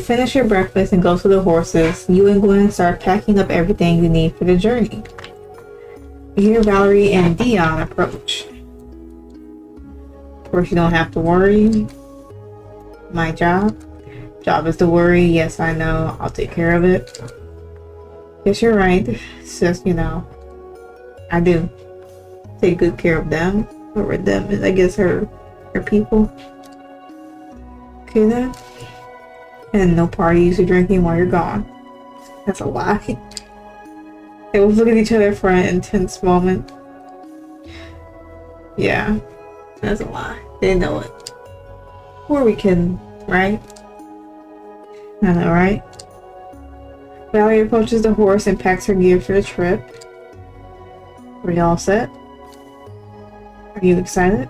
finish your breakfast and go to the horses, you and Gwen start packing up everything you need for the journey. You hear Valerie and Dion approach. Of course, you don't have to worry. My job is to worry. Yes, I know. I'll take care of it. Yes, you're right. It's just, you know, I do take good care of them. Whoever them is, I guess her people. Okay then. And no parties or drinking while you're gone. That's a lie. They both look at each other for an intense moment. Yeah, that's a lie. They know it. Who are we kidding, right? I know, right? Valerie approaches the horse and packs her gear for the trip. Are you all set? Are you excited?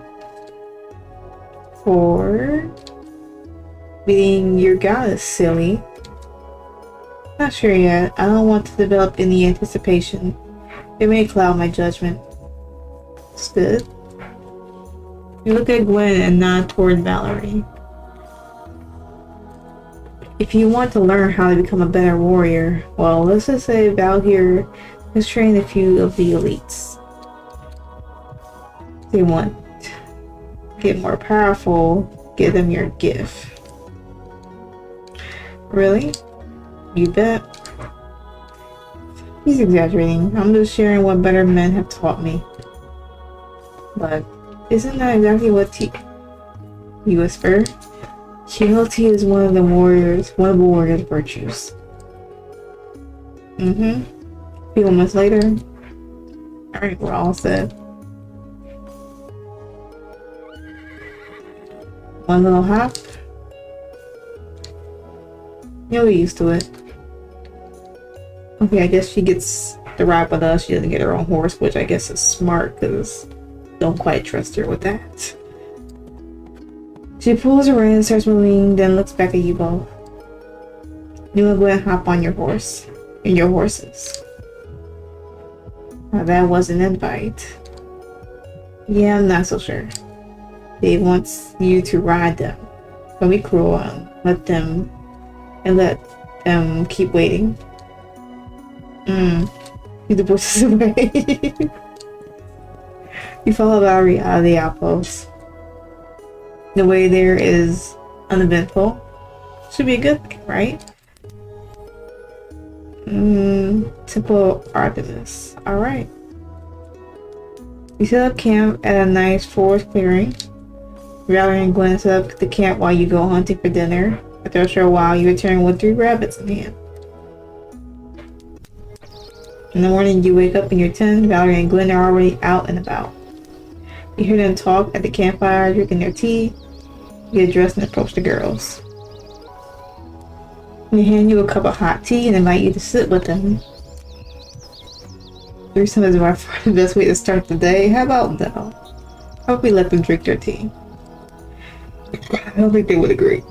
For meeting your goddess, silly. Not sure yet. I don't want to develop any anticipation. It may cloud my judgment. It's good. You look at Gwen and nod toward Valerie. If you want to learn how to become a better warrior, well, let's just say Val here has trained a few of the elites. They want to get more powerful, give them your gift. Really? You bet. He's exaggerating. I'm just sharing what better men have taught me. But isn't that exactly what you whisper? Humility is one of the warrior's virtues. A few moments later. Alright, we're all set. One little hop. You'll be used to it. Okay, I guess she gets the ride with us. She doesn't get her own horse, which I guess is smart because don't quite trust her with that. She pulls her rein and starts moving, then looks back at you both. You and Gwen hop on your horse. And your horses. Now that was an invite. Yeah, I'm not so sure. They want you to ride them. Don't be cruel and let them keep waiting. Lead the bushes away. You follow Valerie out of the outpost. The way there is uneventful. Should be a good thing, right? Temple Artemis. Alright. You set up camp at a nice forest clearing. Valerie and Gwen set up the camp while you go hunting for dinner. After a short while, you return with 3 rabbits in hand. In the morning, you wake up in your tent. Valerie and Gwen are already out and about. You hear them talk at the campfire, drinking their tea. You get dressed and approach the girls. They hand you a cup of hot tea and invite you to sit with them. Threesome is by far the best way to start the day. How about no? How about we let them drink their tea? I don't think they would agree.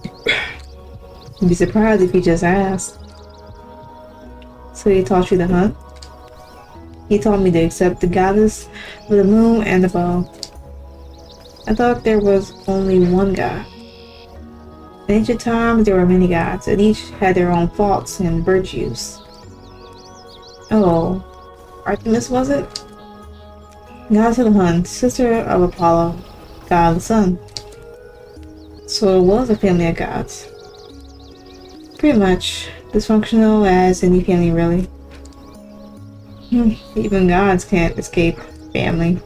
You'd be surprised if you just asked. So he taught you to hunt? He taught me to accept the goddess with the moon and the bow. I thought there was only one god. In ancient times, there were many gods, and each had their own faults and virtues. Oh, Artemis was it? Goddess of the hunt, sister of Apollo, god of the sun. So it was a family of gods. Pretty much dysfunctional as any family, really. Even gods can't escape family.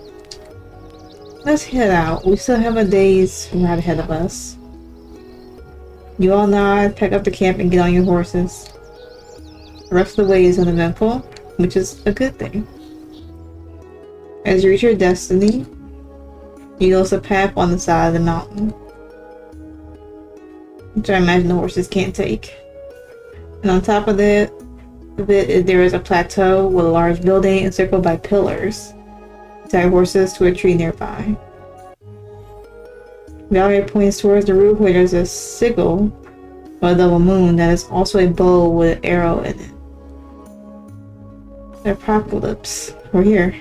Let's head out. We still have a day's ride ahead of us. You all nod, pack up the camp, and get on your horses. The rest of the way is uneventful, which is a good thing. As you reach your destiny, you notice a path on the side of the mountain, which I imagine the horses can't take. And on top of it, there is a plateau with a large building encircled by pillars. Tie horses to a tree nearby. Valerie points towards the roof where there's a sigil or a double moon that is also a bow with an arrow in it. The apocalypse. We're here.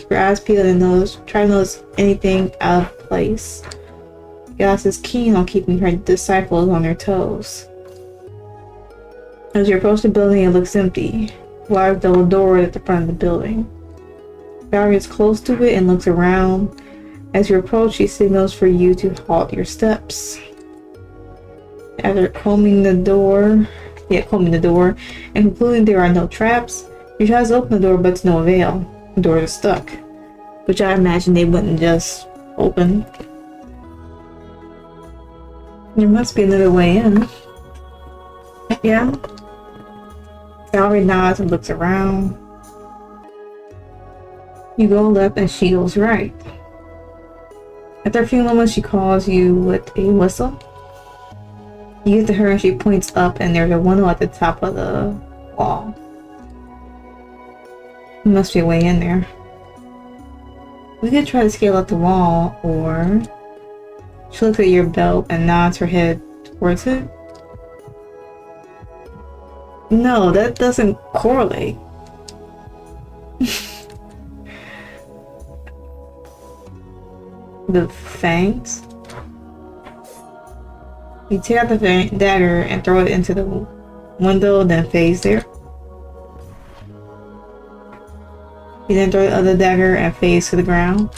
Your eyes peel and try to notice anything out of place. Goddess is keen on keeping her disciples on their toes. As you approach the building, it looks empty. Large double door at the front of the building. Valerie is close to it and looks around. As you approach, she signals for you to halt your steps. After combing the door and concluding there are no traps, you try to open the door, but to no avail. The door is stuck, which I imagine they wouldn't just open. There must be another way in. Yeah. Valerie nods and looks around. You go left and she goes right. After a few moments, she calls you with a whistle. You get to her and she points up, and there's a window at the top of the wall. There must be a way in there. We could try to scale up the wall, or... She looks at your belt and nods her head towards it. No, that doesn't correlate. The fangs? You take out the dagger and throw it into the window, then face there. You then throw the other dagger and face to the ground.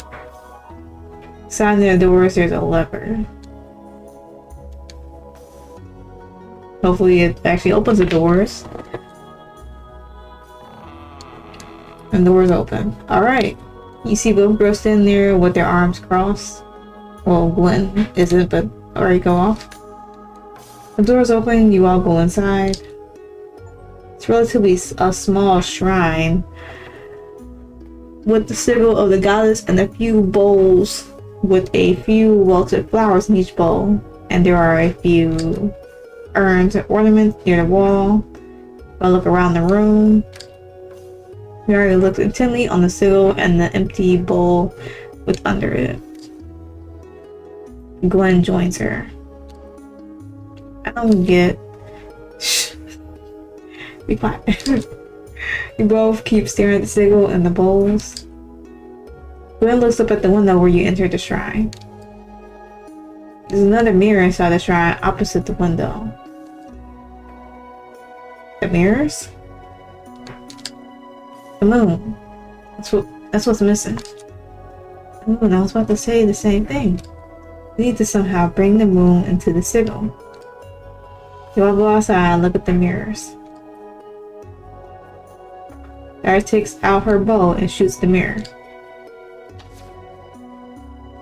Inside the doors, there's a lever. Hopefully it actually opens the doors. And the doors open. Alright. You see both girls standing there with their arms crossed. Well, Gwen isn't, but already go off. The doors open, you all go inside. It's relatively a small shrine with the sigil of the goddess and a few bowls with a few wilted flowers in each bowl. And there are a few urns and ornaments near the wall. I look around the room. Mary looks intently on the sigil and the empty bowl with under it. Gwen joins her. I don't get... Shh. Be quiet. You both keep staring at the sigil and the bowls. Gwen looks up at the window where you entered the shrine. There's another mirror inside the shrine opposite the window. The mirrors? The moon. That's what's missing. Ooh, and I was about to say the same thing. We need to somehow bring the moon into the sigil. You all go outside and look at the mirrors. Sarah takes out her bow and shoots the mirror.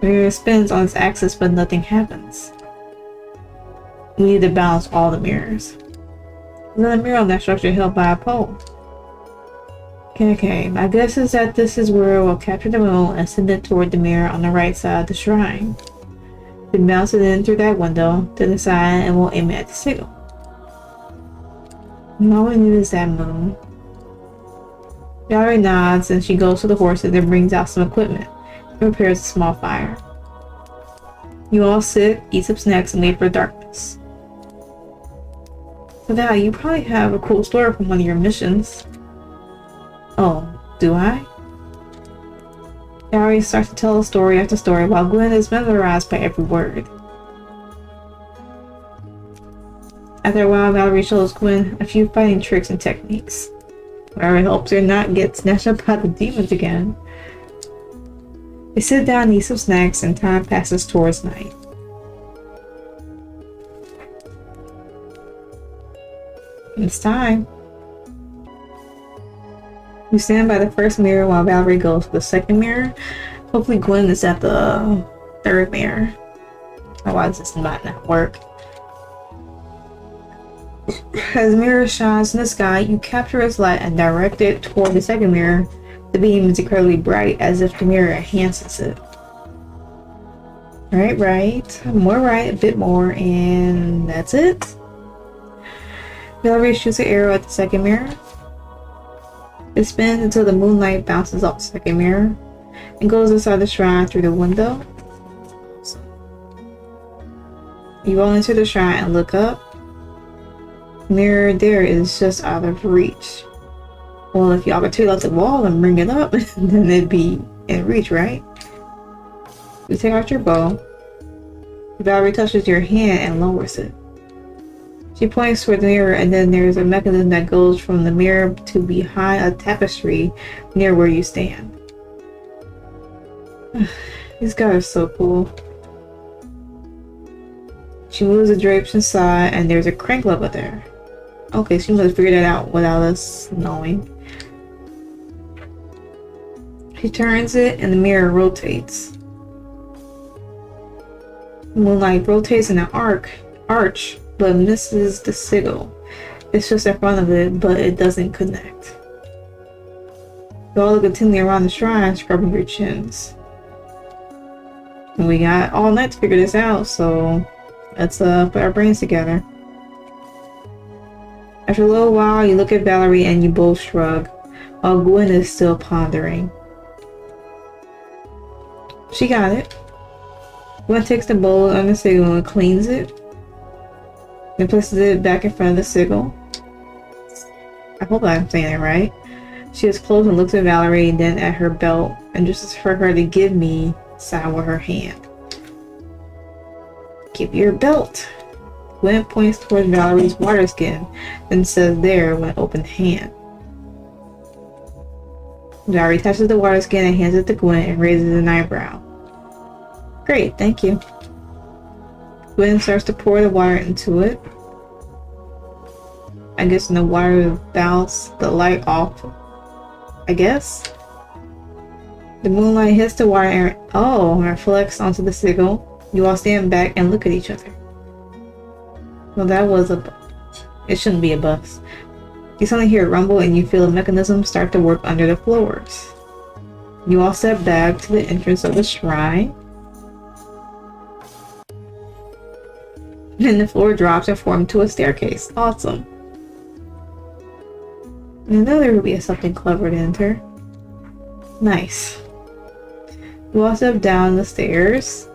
The mirror spins on its axis, but nothing happens. We need to balance all the mirrors. There's another mirror on that structure held by a pole. Okay, my guess is that this is where we'll capture the moon and send it toward the mirror on the right side of the shrine. Then bounce it in through that window to the side and we'll aim it at the sigil. And all we need is that moon. Valerie nods and she goes to the horses and brings out some equipment and prepares a small fire. You all sit, eat some snacks, and wait for darkness. So Val, you probably have a cool story from one of your missions. Oh, do I? Valerie starts to tell story after story while Gwen is mesmerized by every word. After a while, Valerie shows Gwen a few fighting tricks and techniques. Valerie hopes her not get snatched up by the demons again. They sit down and eat some snacks, and time passes towards night. It's time. You stand by the first mirror while Valerie goes to the second mirror. Hopefully Gwen is at the third mirror. Otherwise this might not work. As the mirror shines in the sky, you capture its light and direct it toward the second mirror. The beam is incredibly bright, as if the mirror enhances it. Right. More right, a bit more, and that's it. Valerie shoots an arrow at the second mirror. It spins until the moonlight bounces off the second mirror and goes inside the shrine through the window. You all enter the shrine and look up. The mirror there is just out of reach. Well, if y'all could take out the wall and bring it up, then it'd be in reach, right? You take out your bow. Valerie touches your hand and lowers it. She points toward the mirror, and then there's a mechanism that goes from the mirror to behind a tapestry near where you stand. These guys are so cool. She moves the drapes inside, and there's a crank lever there. Okay, she must have figured that out without us knowing. She turns it, and the mirror rotates. Moonlight rotates in an arch, but misses the sigil. It's just in front of it, but it doesn't connect. You all continue around the shrine, scrubbing your chins. And we got all night to figure this out, so let's put our brains together. After a little while, you look at Valerie and you both shrug, while Gwen is still pondering. She got it. Gwen takes the bowl on the sigil and cleans it, then places it back in front of the sigil. I hope I'm saying it right. She is close and looks at Valerie, then at her belt, and just for her to give me sign with her hand. Give your belt. Gwen points towards Valerie's water skin, then says there with open hand. Valerie touches the water skin and hands it to Gwen and raises an eyebrow. Great, thank you. Gwen starts to pour the water into it. I guess when the water bounces the light off, I guess. The moonlight hits the water and reflects onto the sigil. You all stand back and look at each other. Well, that was it shouldn't be a bus. You suddenly hear a rumble and you feel a mechanism start to work under the floors. You all step back to the entrance of the shrine. And the floor drops and forms into a staircase. Awesome. I know there will be something clever to enter. Nice. You all step down the stairs.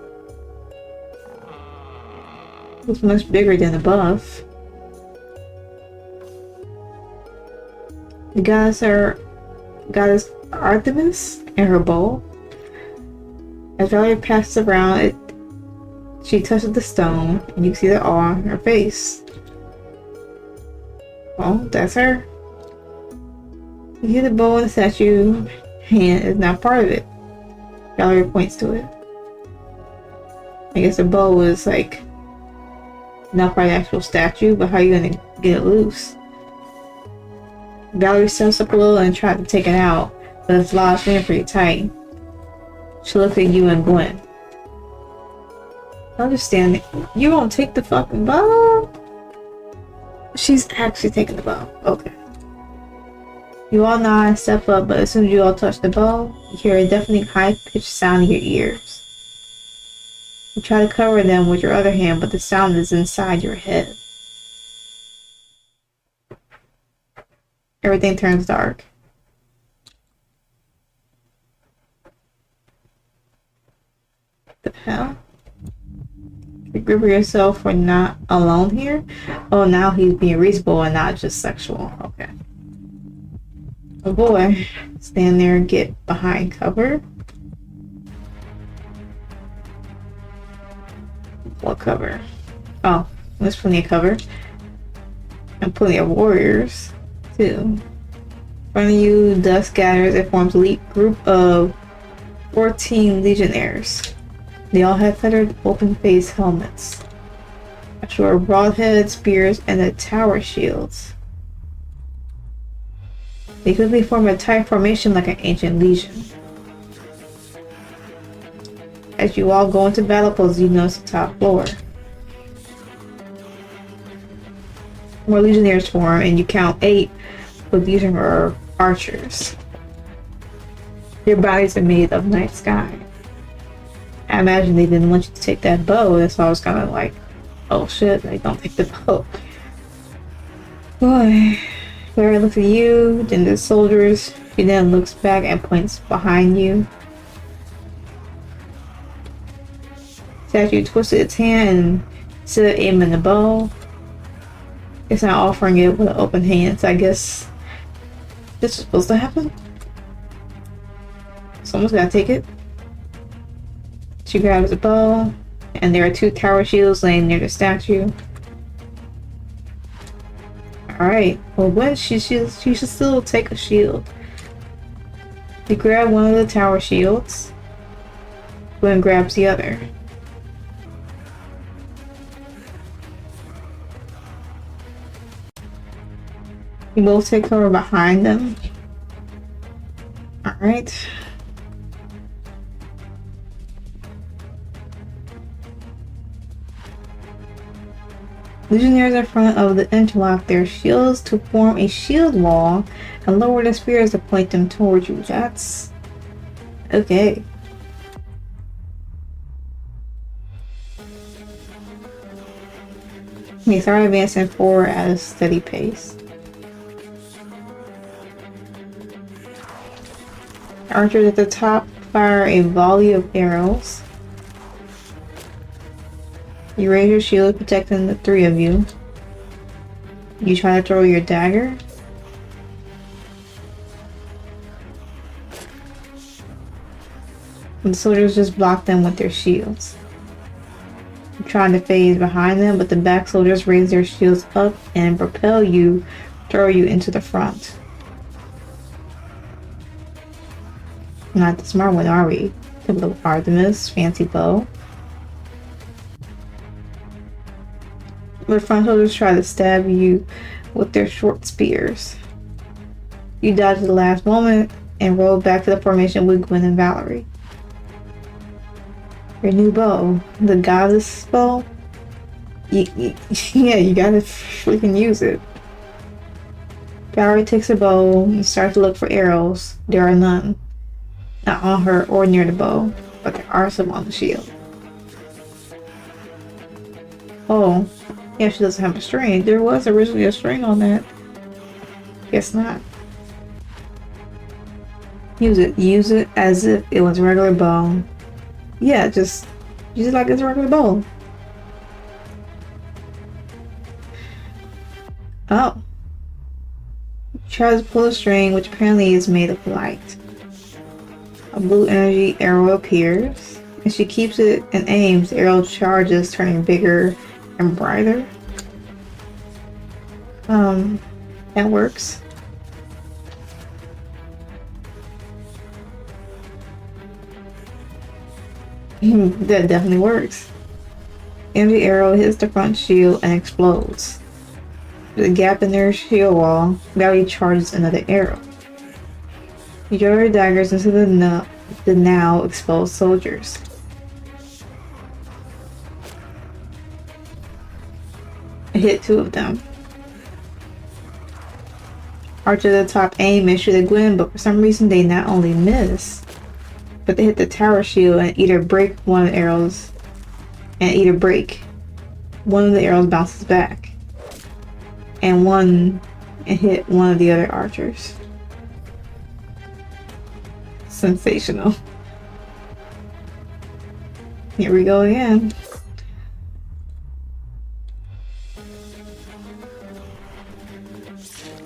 Looks much bigger than above. The goddess Artemis and her bowl. As Valerie passes around it, she touches the stone, and you can see the awe on her face. Oh, that's her. You hear the bow in the statue hand is not part of it. Valerie points to it. I guess the bow is like not part of the actual statue, but how are you gonna get it loose? Valerie steps up a little and tries to take it out, but it's lodged in pretty tight. She looks at you and Gwen. I'll just stand there. You won't take the fucking bow? She's actually taking the bow. Okay. You all nod and step up, but as soon as you all touch the bow, you hear a deafening high-pitched sound in your ears. You try to cover them with your other hand, but the sound is inside your head. Everything turns dark. What the hell? You grip yourself for not alone here? Oh, now he's being reasonable and not just sexual. Okay. Oh boy. Stand there and get behind cover. What cover? Oh, there's plenty of cover. And plenty of warriors, too. In front of you, dust gathers and forms a elite group of 14 legionnaires. They all have feathered open-faced helmets, actual broad-headed spears, and the tower shields. They quickly form a tight formation like an ancient legion. As you all go into battle pose, you notice the top floor. More legionnaires form, and you count 8, but these are archers. Their bodies are made of night sky. I imagine they didn't want you to take that bow, that's why I was kind of like, oh shit, they don't take the bow. Boy. Clara looks at you, then the soldiers. She then looks back and points behind you. Statue twisted its hand and instead of aiming the bow, it's not offering it with an open hand, so I guess this is supposed to happen. Someone's gotta take it. She grabs a bow, and there are 2 tower shields laying near the statue. Alright, well, when she should still take a shield. You grab one of the tower shields. Gwen grabs the other. You both take cover behind them. Alright. Legionnaires in front of the interlock their shields to form a shield wall and lower the spears to point them towards you. That's okay. We start advancing forward at a steady pace. Archers at the top fire a volley of arrows. You raise your shield, protecting the three of you. You try to throw your dagger. The soldiers just block them with their shields. You're trying to phase behind them, but the back soldiers raise their shields up and propel you, throw you into the front. Not the smart one, are we? Typical Artemis, fancy bow. The front soldiers try to stab you with their short spears. You dodge at the last moment and roll back to the formation with Gwen and Valerie. Your new bow, the goddess bow? Yeah, you gotta freaking use it. Valerie takes a bow and starts to look for arrows. There are none. Not on her or near the bow, but there are some on the shield. Oh, yeah, she doesn't have a string. There was originally a string on that. Guess not. Use it. Use it as if it was a regular bow. Yeah, just use it like it's a regular bow. Oh. Tries to pull a string, which apparently is made of light. A blue energy arrow appears, and she keeps it and aims. The arrow charges, turning bigger and brighter. That works. That definitely works. Energy arrow hits the front shield and explodes. There's a gap in their shield wall. Valerie charges another arrow. You throw your daggers into the now exposed soldiers. Hit two of them. Archers at the top aim and shoot at Gwen, but for some reason they not only miss, but they hit the tower shield and either break one of the arrows, one of the arrows bounces back, and hit one of the other archers. Sensational. Here we go again.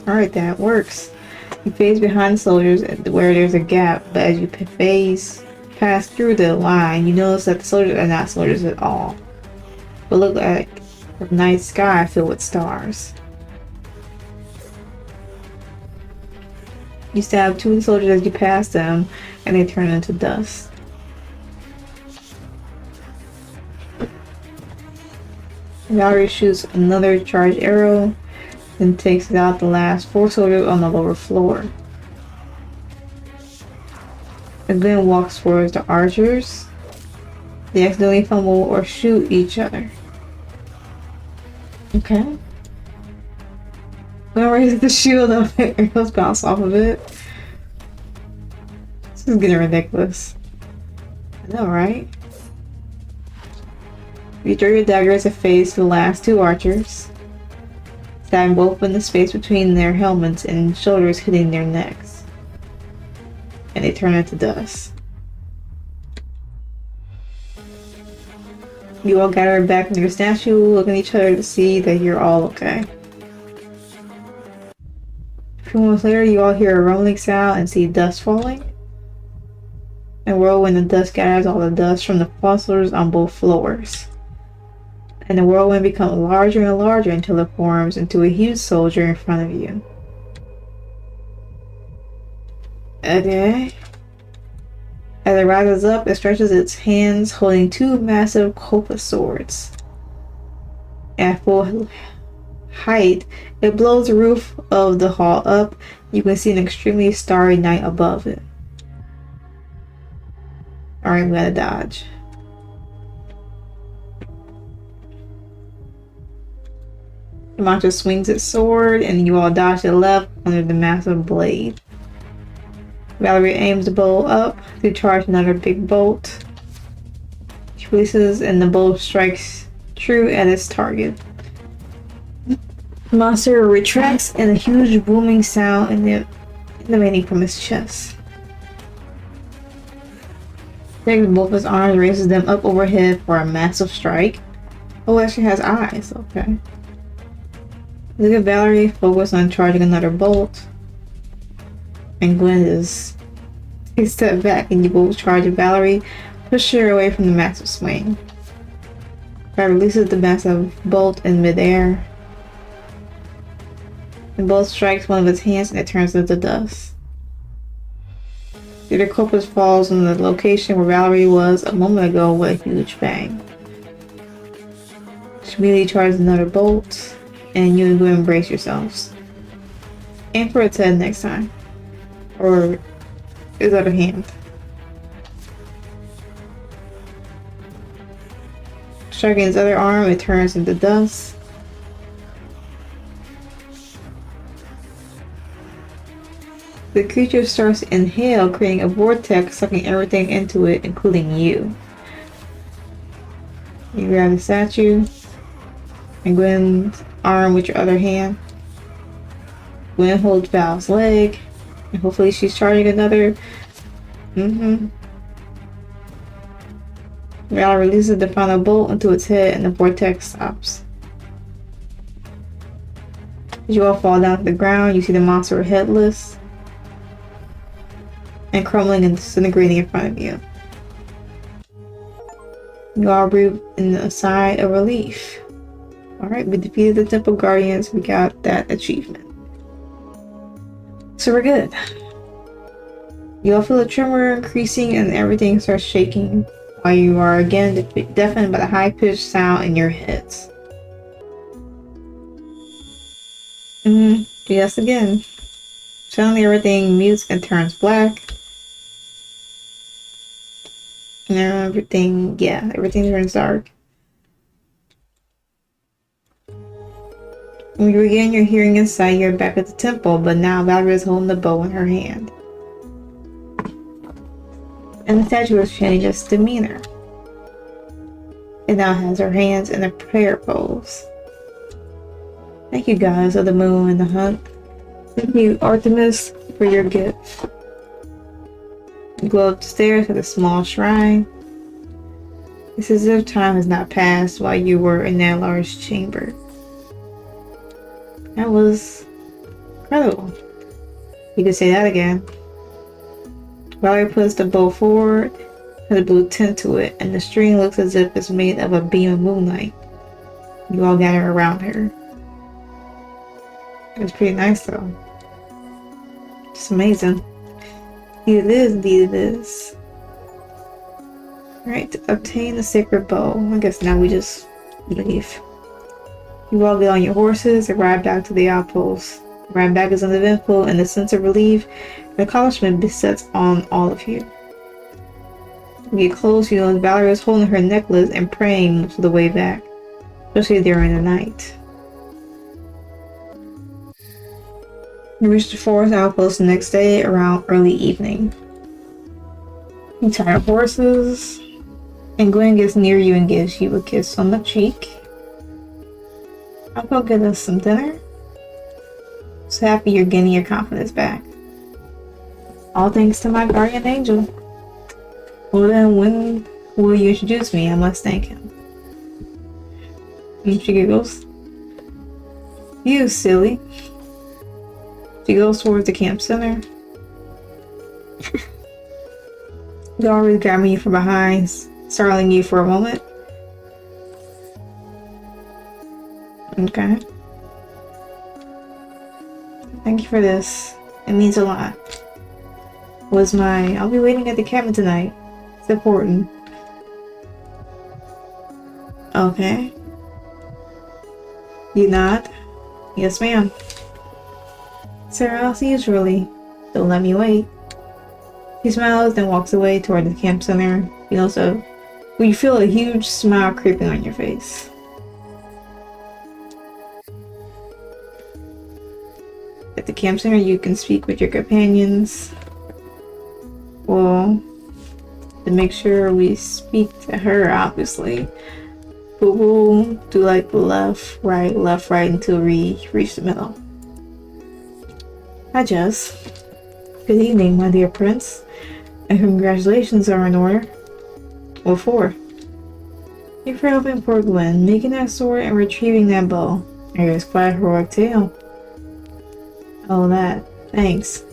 Alright, that works. You phase behind the soldiers where there's a gap, but as you pass through the line, you notice that the soldiers are not soldiers at all, but look like a night sky filled with stars. You stab two of the soldiers as you pass them, and they turn into dust. Valerie shoots another charged arrow, then takes out the last four soldiers on the lower floor. And then walks towards the archers. They accidentally fumble or shoot each other. Okay. When raises the shield up, arrows bounce off of it. This is getting ridiculous. I know, right? You throw your daggers to face the last two archers, stabbing both in the space between their helmets and shoulders, hitting their necks. And they turn into dust. You all gather back near the statue, looking at each other to see that you're all okay. A few moments later, you all hear a rumbling sound and see dust falling. And whirlwind and dust gathers all the dust from the fallen soldiers on both floors. and the whirlwind becomes larger and larger until it forms into a huge soldier in front of you. Okay. As it rises up, it stretches its hands holding two massive koppa swords. At full height, it blows the roof of the hall up. You can see an extremely starry night above it. Alright, we gotta dodge. The monster swings its sword, and you all dodge to the left under the massive blade. Valerie aims the bow up to charge another big bolt. She releases, and the bolt strikes true at its target. The monster retracts, and a huge booming sound emanating from its chest. Takes both his arms, raises them up overhead for a massive strike. Oh, it actually has eyes. Okay. Look at Valerie, focus on charging another bolt. And Gwen is a step back, and you both charge at Valerie, push her away from the massive swing. Valerie releases the massive bolt in midair. The bolt strikes one of its hands, and it turns into dust. The other koppa falls in the location where Valerie was a moment ago with a huge bang. She immediately charges another bolt, and you go embrace yourselves. Aim for its head next time. Or his other hand. Striking his other arm, it turns into dust. The creature starts to inhale, creating a vortex, sucking everything into it, including you. You grab the statue and Gwen's arm with your other hand. Gwen holds Val's leg, and hopefully she's charging another. Val releases the final bolt into its head, and the vortex stops. As you all fall down to the ground, you see the monster headless and crumbling and disintegrating in front of you. You all breathe in a sigh of relief. Alright, we defeated the Temple Guardians. We got that achievement. So we're good. You all feel a tremor increasing and everything starts shaking while you are again deafened by the high-pitched sound in your heads. Yes, again. Suddenly everything mutes and turns black. And everything turns dark. When you regain your hearing and sight, you're back at the temple, but now Valerie is holding the bow in her hand. And the statue has changed its demeanor. It now has her hands in a prayer pose. Thank you, goddess of the moon and the hunt. Thank you, Artemis, for your gift. You go up the stairs to the small shrine. It's as if time has not passed while you were in that large chamber. That was incredible. You could say that again. Valerie puts the bow forward, has a blue tint to it, and the string looks as if it's made of a beam of moonlight. You all gather around her. It was pretty nice though. It's amazing. Indeed it is, indeed it is. Alright, to obtain the sacred bow. I guess now we just leave. You all get on your horses and ride back to the outpost. The ride back is uneventful, and the sense of relief and accomplishment besets on all of you. When you get close, you know Valerie is holding her necklace and praying most of the way back, especially during the night. You reach the forest outpost the next day around early evening. You tie your horses, and Gwen gets near you and gives you a kiss on the cheek. I'll go get us some dinner. So happy you're getting your confidence back. All thanks to my guardian angel. Well then, when will you introduce me? I must thank him. And she giggles. You silly. She goes towards the camp center. They're always grabbing you from behind, startling you for a moment. Okay. Thank you for this. It means a lot. I'll be waiting at the cabin tonight. It's important. Okay. You nod? Yes, ma'am. Sarah, I'll see you shortly. Don't let me wait. He smiles, then walks away toward the camp center. You feel a huge smile creeping on your face. At the camp center, you can speak with your companions. Well, to make sure we speak to her, obviously. But we'll do like left, right until we reach the middle. Hi, Jess. Good evening, my dear prince. And congratulations are in order. What for? You're for helping poor Gwen, making that sword and retrieving that bow. It's quite a heroic tale. Oh, that. Thanks.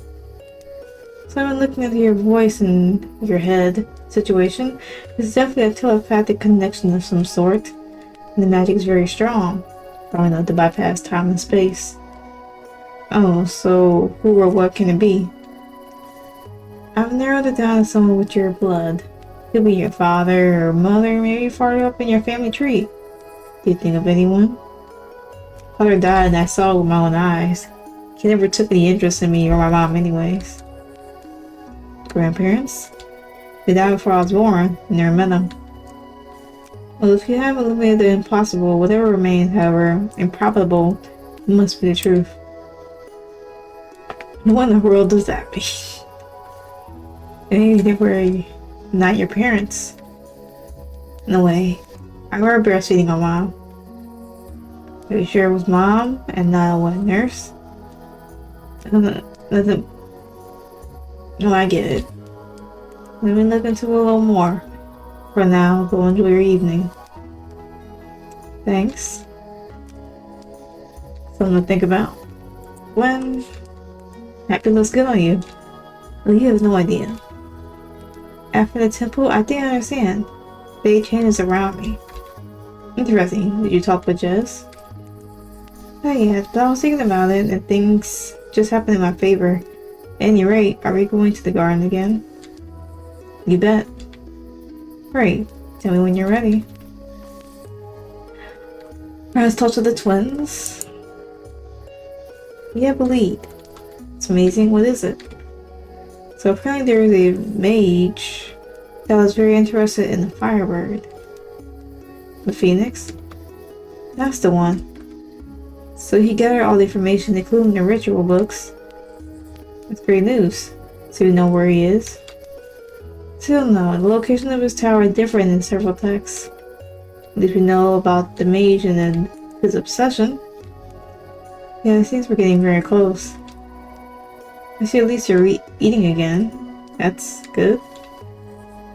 So I've been looking into your voice and your head situation. It's definitely a telepathic connection of some sort. And the magic's very strong. Strong enough to bypass time and space. Oh, so who or what can it be? I've narrowed it down to someone with your blood. Could be your father or mother, maybe farther up in your family tree. Do you think of anyone? Father died and I saw it with my own eyes. He never took any interest in me or my mom anyways. Grandparents? They died before I was born. Never met them. Well, if you have eliminated the impossible, whatever remains, however improbable, must be the truth. What in the world does that mean? Maybe they were not your parents. No way. I remember breastfeeding my mom. Are you sure it was mom and not a wet nurse? Doesn't. No, I get it. Let me look into it a little more. For now, go enjoy your evening. Thanks. Something to think about. When happy looks good on you. Well, you have no idea. After the temple, I think I understand. Fate changes around me. Interesting. Did you talk with Jess? Not yet, but I was thinking about it and things just happened in my favor. At any rate, are we going to the garden again? You bet. Great. Tell me when you're ready. Last touch of the twins. We have a lead. It's amazing. What is it? So apparently there is a mage that was very interested in the Firebird. The Phoenix? That's the one. So he gathered all the information, including the ritual books. That's great news. So you know where he is? Still no. The location of his tower is different in several texts. At least we know about the mage and then his obsession. Yeah, it seems we're getting very close. I see at least you're eating again. That's good.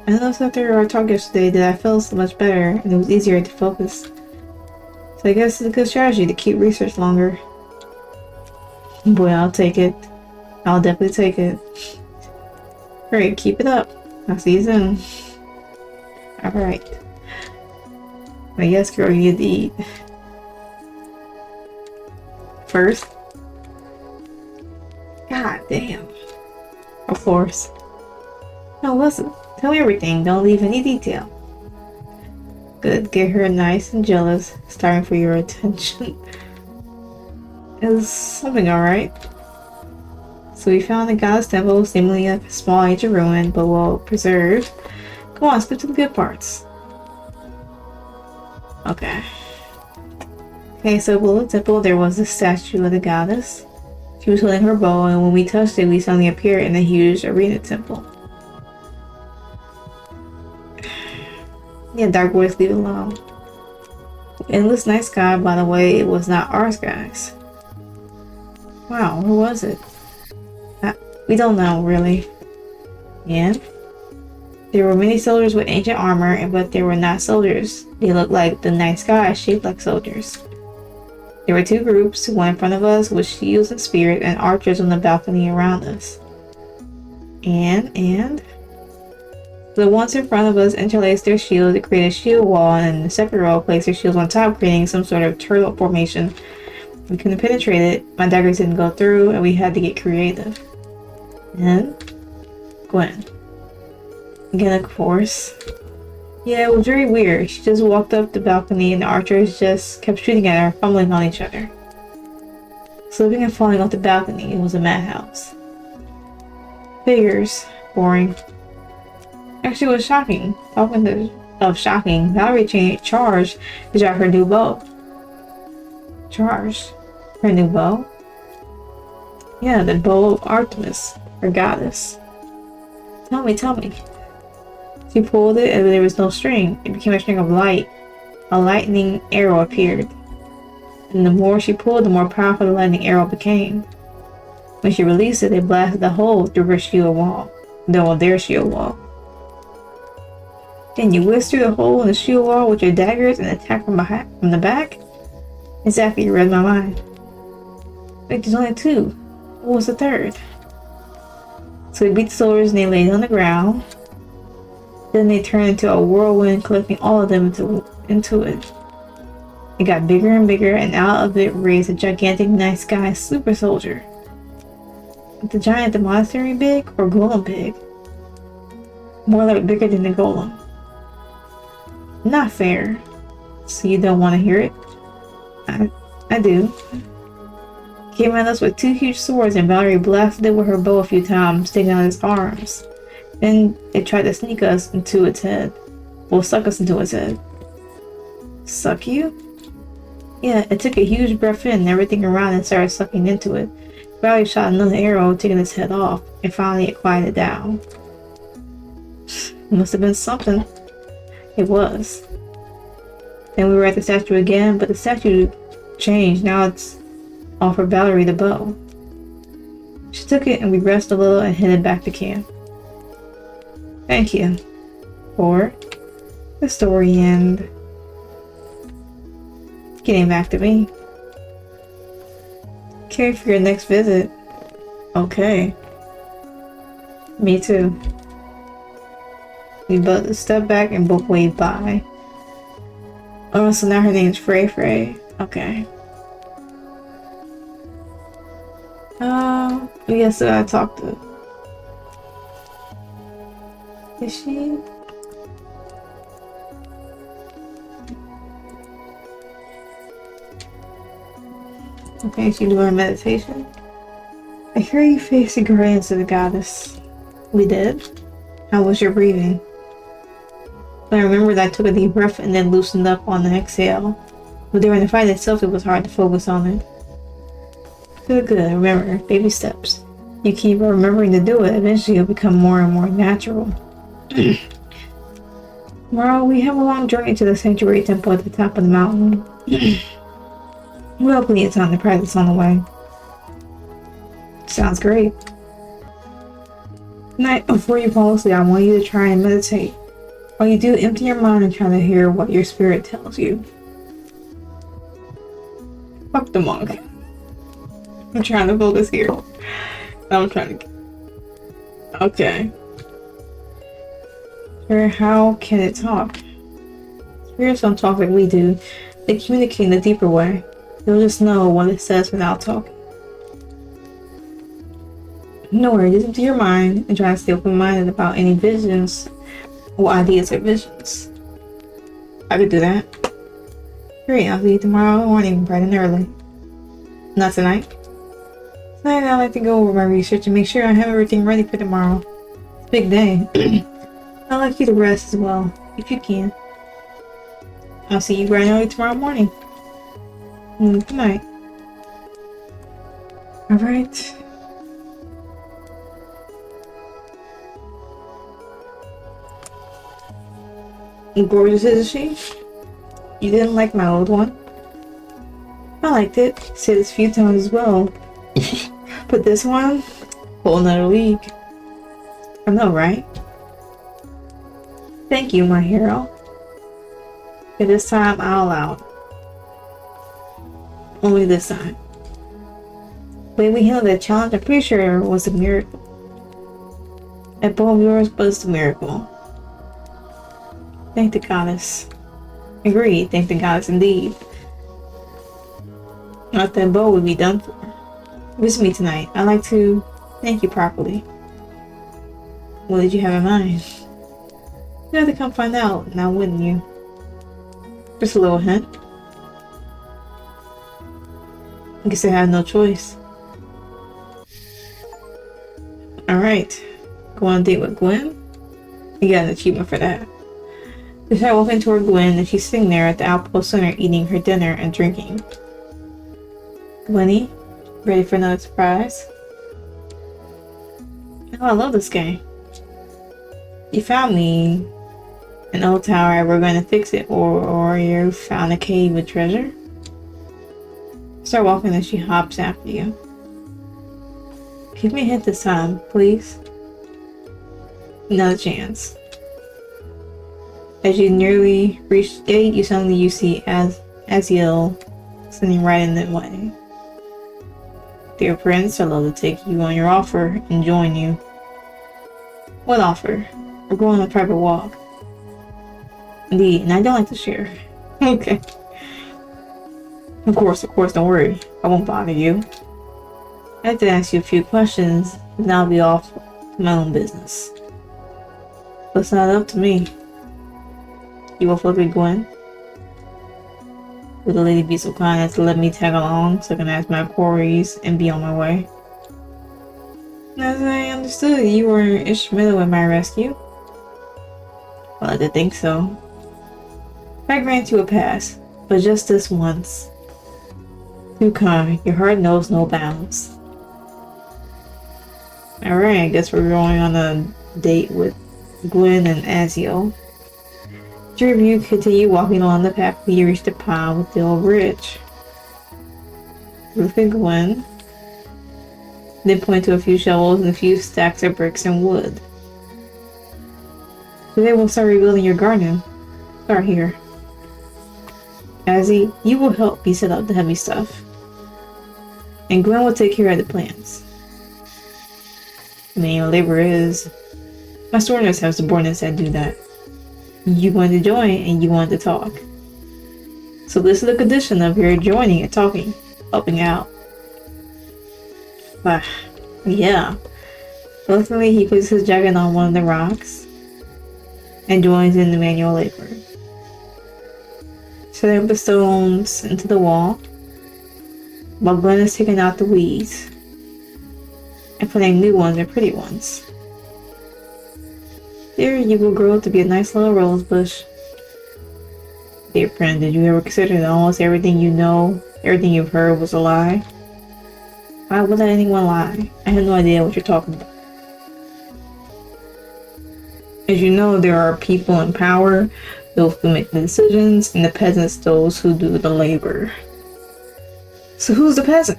I noticed after our talk yesterday that I felt so much better and it was easier to focus. So I guess it's a good strategy to keep research longer. Boy, I'll take it. I'll definitely take it. Great, keep it up. I'll see you soon. Alright. I guess girl, you need to eat. First. God damn. Of course. No, listen. Tell me everything. Don't leave any detail. Good. Get her nice and jealous, starving for your attention. Is something alright? So we found the goddess temple, seemingly a small ancient ruin, but well preserved. Come on, skip to the good parts. Okay. Okay, so below the temple there was a statue of the goddess. She was holding her bow, and when we touched it, we suddenly appeared in a huge arena temple. Yeah, dark voice, leave it alone. Endless night sky, by the way, it was not our skies. Wow, who was it? We don't know, really. And there were many soldiers with ancient armor, but they were not soldiers. They looked like the night sky, shaped like soldiers. There were two groups, one in front of us with shields and spears, and archers on the balcony around us. And The ones in front of us interlaced their shields to create a shield wall, and the second row placed their shields on top, creating some sort of turtle formation. We couldn't penetrate it, my daggers didn't go through, and we had to get creative. And Gwen. Again, of course. Yeah, it was very weird. She just walked up the balcony and the archers just kept shooting at her, fumbling on each other. Slipping and falling off the balcony, it was a madhouse. Figures. Boring. Actually, it was shocking. Talking of shocking, Valerie charged to drop her new bow. Charged? Her new bow? Yeah, the bow of Artemis, her goddess. Tell me. She pulled it and there was no string. It became a string of light. A lightning arrow appeared. And the more she pulled, the more powerful the lightning arrow became. When she released it, it blasted a hole through her shield wall. Their shield wall. Then you whisk through the hole in the shield wall with your daggers and attack from the back? Exactly, you read my mind. Wait, there's only two. What was the third? So we beat the soldiers and they laid on the ground. Then they turned into a whirlwind, collecting all of them into it. It got bigger and bigger, and out of it raised a gigantic night sky super soldier. The giant at the monastery big or golem big? More like bigger than the golem. Not fair. So you don't want to hear it? I do. Came at us with two huge swords and Valerie blasted it with her bow a few times, taking out its arms. Then it tried to sneak us into its head. Well, suck us into its head. Suck you? Yeah, it took a huge breath in and everything around and started sucking into it. Valerie shot another arrow, taking its head off, and finally it quieted down. It must have been something. It was. Then we were at the statue again, but the statue changed. Now it's offered Valerie the bow. She took it and we rested a little and headed back to camp. Thank you for the story and getting back to me. Okay, for your next visit. Okay. Me too. We both stepped back and both waved by. Oh, so now her name's Frey. Okay. Yes, I talked to. Is she? Okay, she doing meditation. I hear you facing guardians to the goddess. We did? How was your breathing? But I remember that I took a deep breath and then loosened up on the exhale. But during the fight itself, it was hard to focus on it. Good. Remember, baby steps. You keep remembering to do it, eventually it'll become more and more natural. Tomorrow, we have a long journey to the sanctuary temple at the top of the mountain. We'll have plenty of time to practice on the way. Sounds great. Tonight, before you fall asleep, I want you to try and meditate. While you do, empty your mind and try to hear what your spirit tells you. Fuck the monk. I'm trying to focus here. Okay. Or how can it talk? Spirits don't talk like we do. They communicate in a deeper way. You'll just know what it says without talking. No worries, just empty your mind and try to stay open-minded about any visions or ideas or visions. I could do that. Great, I'll see you tomorrow morning, bright and early. Not tonight. Tonight I like to go over my research and make sure I have everything ready for tomorrow. It's a big day. I'd like you to rest as well, if you can. I'll see you bright and early tomorrow morning. Good night. Alright. Gorgeous, isn't she? You didn't like my old one? I liked it. Said this a few times as well. But this one? Whole nother league. I know, right? Thank you, my hero. Okay, this time I'll allow it. Only this time. The way we handled that challenge, I'm pretty sure it was a miracle. At both of yours was a miracle. Thank the goddess. Agreed, thank the goddess indeed. Not that bow would be done for. Visit me tonight. I'd like to thank you properly. What did you have in mind? You have to come find out, now wouldn't you? Just a little hint. I guess I have no choice. Alright. Go on a date with Gwen? You got an achievement for that. We start walking toward Gwen and she's sitting there at the outpost center eating her dinner and drinking. Gwenny, ready for another surprise? Oh, I love this game. You found me an old tower, we're going to fix it, or you found a cave with treasure? Start walking and she hops after you. Give me a hint this time, please. Another chance. As you nearly reach the gate, you see Aziel sitting right in the way. Dear Prince, I'd love to take you on your offer and join you. What offer? We're going on a private walk. Indeed, and I don't like to share. Okay. Of course, don't worry. I won't bother you. I have to ask you a few questions, and I'll be off to my own business. But it's not up to me. You will flip with Gwen? Would the lady be so kind as to let me tag along so I can ask my queries and be on my way? As I understood, you were instrumental in my rescue. Well, I did think so. I grant you a pass, but just this once. Too kind, your heart knows no bounds. Alright, I guess we're going on a date with Gwen and Aziel. Three of you continue walking along the path until you reach the pile with the old bridge. Look at Gwen. Then point to a few shovels and a few stacks of bricks and wood. Today we'll start rebuilding your garden. Start here. Azzy, you will help me set up the heavy stuff. And Gwen will take care of the plants. Manual labor is... My storeholders have subordinates that do that. You want to join and you want to talk. So this is the condition of your joining and talking, helping out. Yeah. Ultimately, he puts his jacket on one of the rocks and joins in the manual labor. Setting up the stones into the wall, while Gwen is taking out the weeds and putting new ones and pretty ones. There you will grow to be a nice little rose bush. Dear friend, did you ever consider that almost everything you know, everything you've heard was a lie? Why would let anyone lie? I have no idea what you're talking about. As you know, there are people in power, those who make the decisions, and the peasants, those who do the labor. So who's the peasant?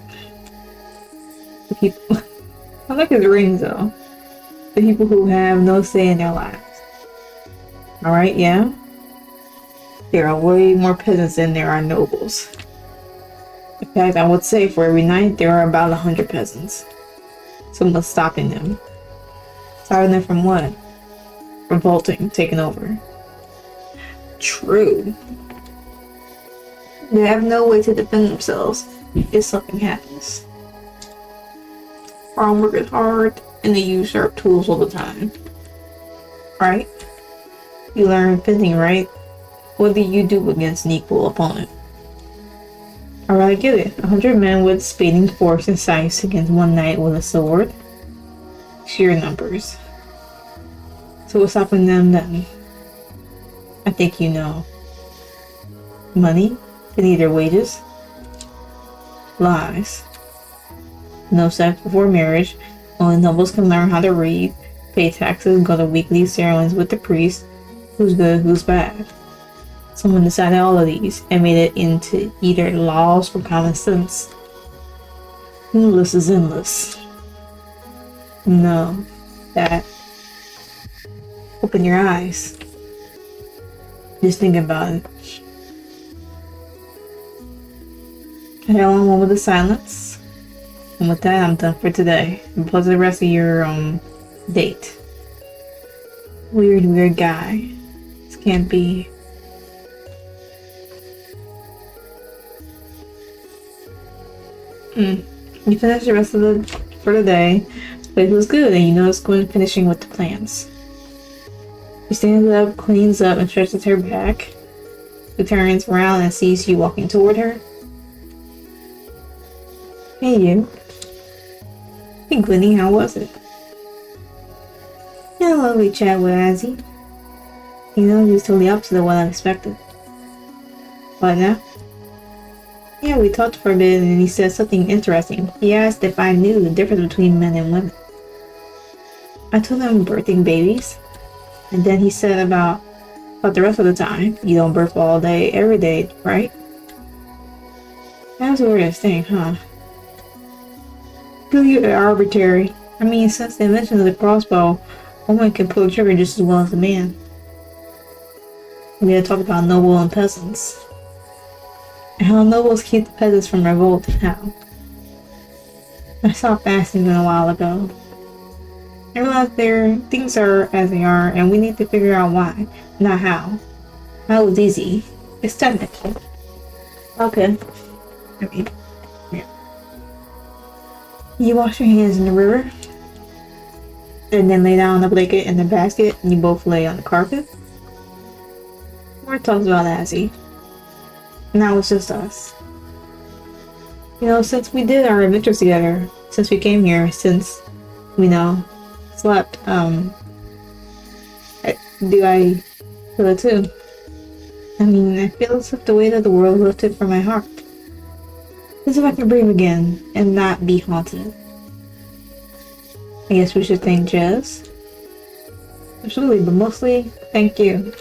The people... I like his rings though. The people who have no say in their lives. Alright, yeah? There are way more peasants than there are nobles. In fact, I would say for every night there are about 100 peasants. So what's stopping them? Stopping them from what? Revolting, taking over. True. They have no way to defend themselves if something happens. Farm work is hard, and they use sharp tools all the time. Right? You learn fending, right? What do you do against an equal opponent? Alright, I get it. 100 men with spading forks and scythes against one knight with a sword. Sheer numbers. So what's stopping them then? I think you know. Money? They need their wages. Lies. No sex before marriage. Only nobles can learn how to read, pay taxes, go to weekly ceremonies with the priest. Who's good, who's bad? Someone decided all of these and made it into either laws or common sense. Endless is endless. No. That. Open your eyes. Just think about it. I held on one with the silence. And with that, I'm done for today. And plus the rest of your date. Weird guy. It's can't be. You finished the rest of for the day, but it was good, and you know it's going finishing with the plans. She stands up, cleans up, and stretches her back. She turns around and sees you walking toward her. Hey, you. Hey, Gwenny, how was it? Yeah, lovely chat with Azzy. You know, he was totally opposite of what I expected. What now? Yeah, we talked for a bit and he said something interesting. He asked if I knew the difference between men and women. I told him birthing babies. And then he said about the rest of the time, you don't birth all day, every day, right? That's the weirdest thing, huh? Really arbitrary. I mean, since the invention of the crossbow, a woman can pull the trigger just as well as a man. We had to talk about noble and peasants. And how nobles keep the peasants from revolt and how. I stopped asking them a while ago. I realized things are as they are and we need to figure out why, not how. How is easy. It's technical. Okay. I mean, yeah. You wash your hands in the river, and then lay down on the blanket in the basket, and you both lay on the carpet. More talks about Azzy. Now it's just us. You know, since we did our adventures together, since we came here, since we slept, do I feel it too? I mean, I feel it's like the weight of the world lifted from my heart. As if I can breathe again and not be haunted. I guess we should thank Jez. Absolutely, but mostly, thank you.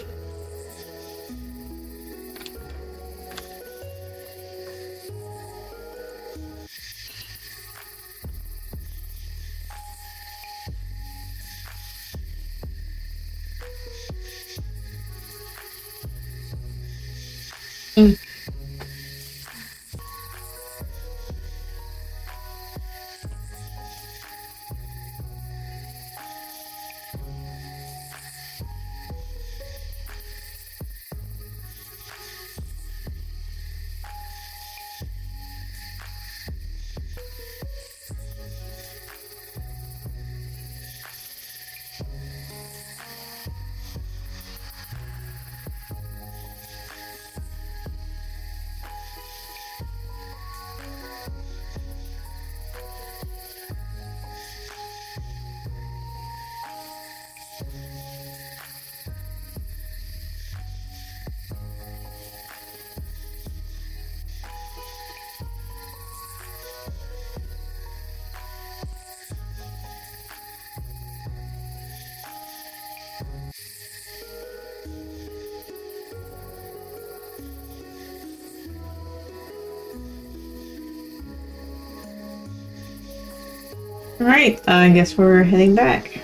Alright, I guess we're heading back.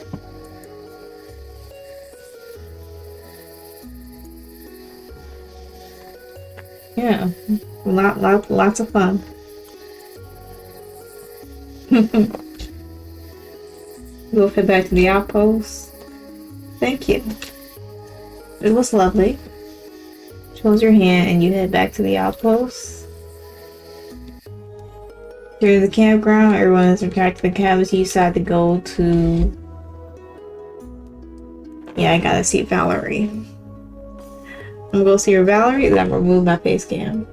Yeah, lots of fun. We'll head back to the outpost. Thank you. It was lovely. Close your hand and you head back to the outpost. During the campground, everyone is back to the cabins. You decide to go to... Yeah, I gotta see Valerie. I'm gonna go see her Valerie, then I'm gonna remove my face cam.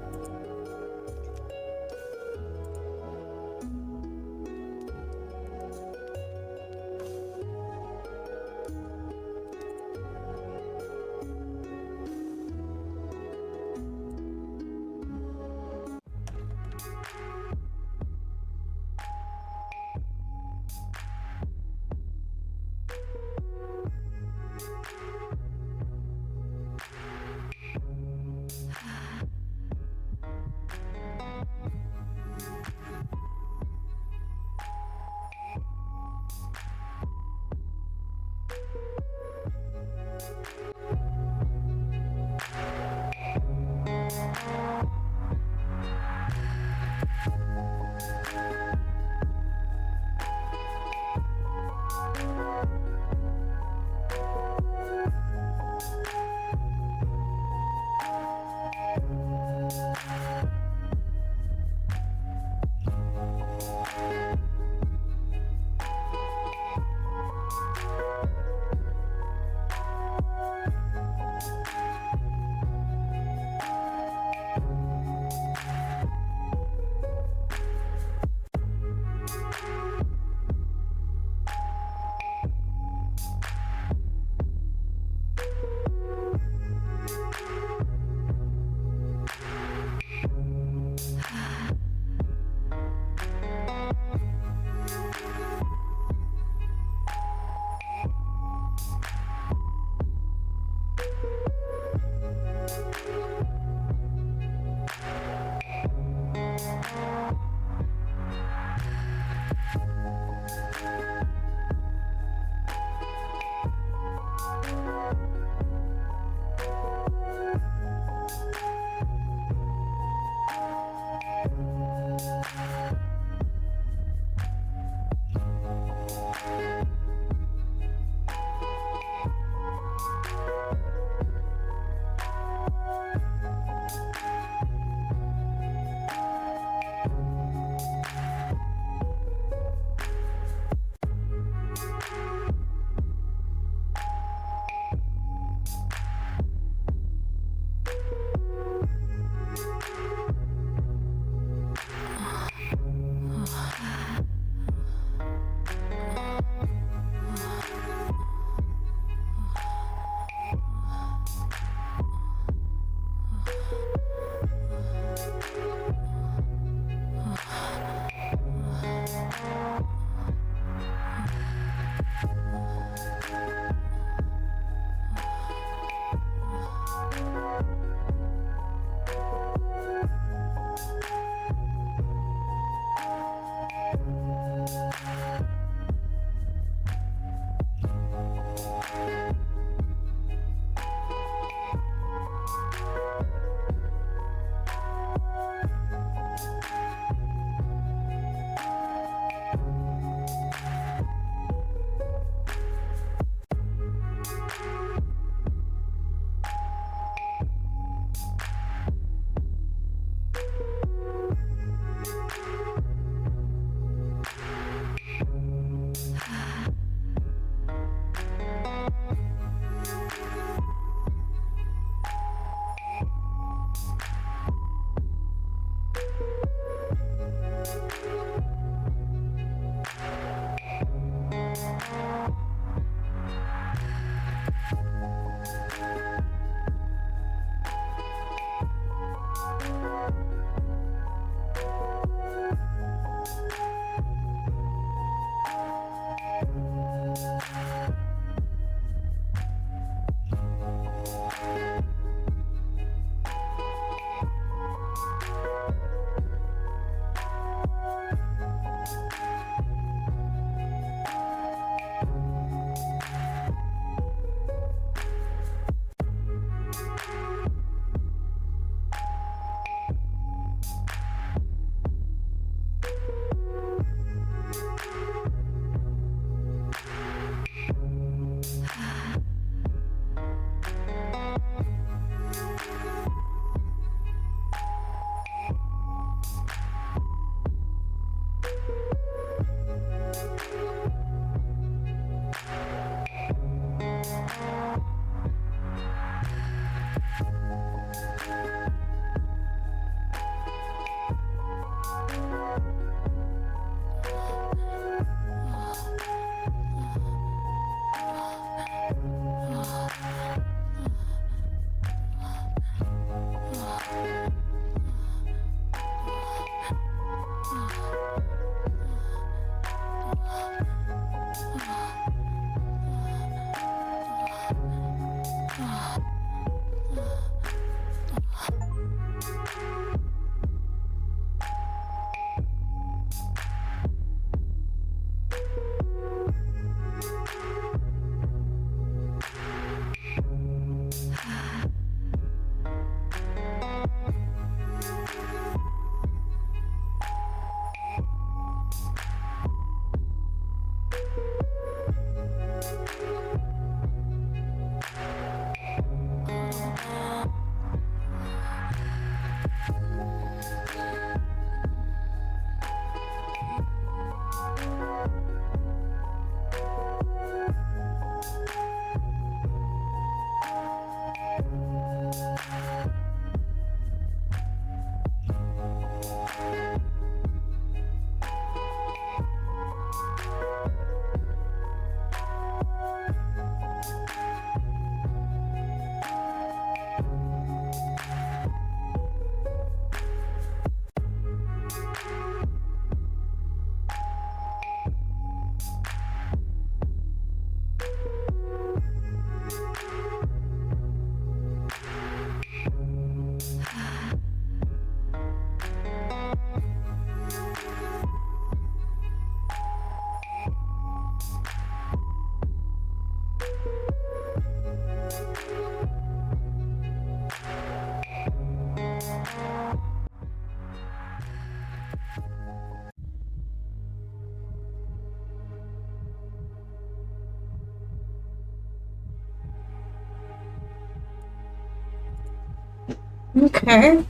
Okay.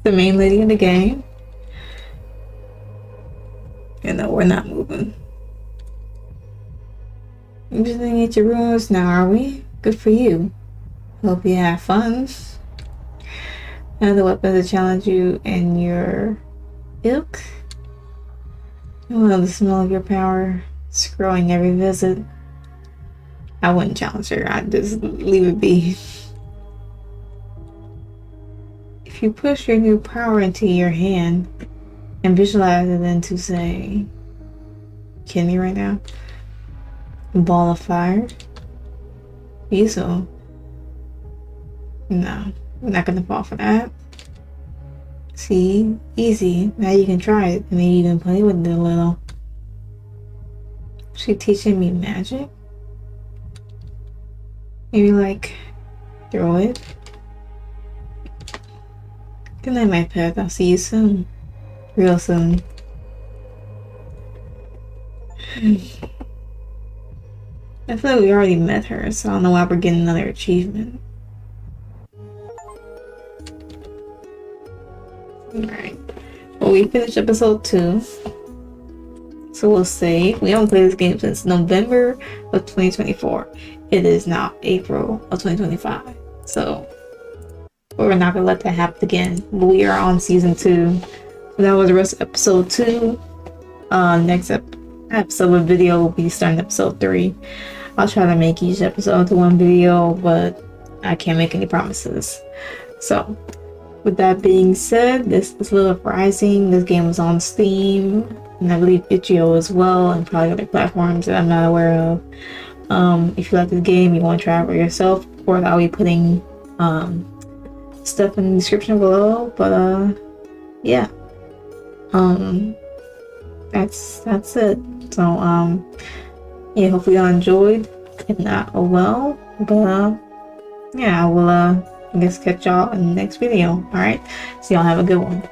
The main lady in the game. You know, we're not moving. We're just gonna get your rules now, are we? Good for you. Hope you have fun. Another weapon to challenge you and your ilk. I love the smell of your power, scrolling every visit. I wouldn't challenge her, I'd just leave it be. If you push your new power into your hand and visualize it into, say, kidding me right now? Ball of fire? Easel? No, we're not gonna fall for that. See? Easy. Now you can try it and maybe even play with it a little. She teaching me magic? Maybe like throw it? Good night, my pet. I'll see you soon. Real soon. I feel like we already met her, so I don't know why we're getting another achievement. Alright. Well, we finished episode 2. So we'll save. We haven't played this game since November of 2024. It is now April of 2025. So we're not gonna let that happen again. We are on season 2. So that was the rest of episode 2. Next episode of video will be starting episode 3. I'll try to make each episode to one video, but I can't make any promises. So with that being said, this is Lilith Rising. This game was on Steam, and I believe Itchio as well, and probably other platforms that I'm not aware of. If you like this game, you want to try it for yourself, of course I'll be putting stuff in the description below. But yeah, that's it. So yeah, hopefully y'all enjoyed. If not, oh well. But yeah, I will I guess catch y'all in the next video. Alright, so y'all have a good one.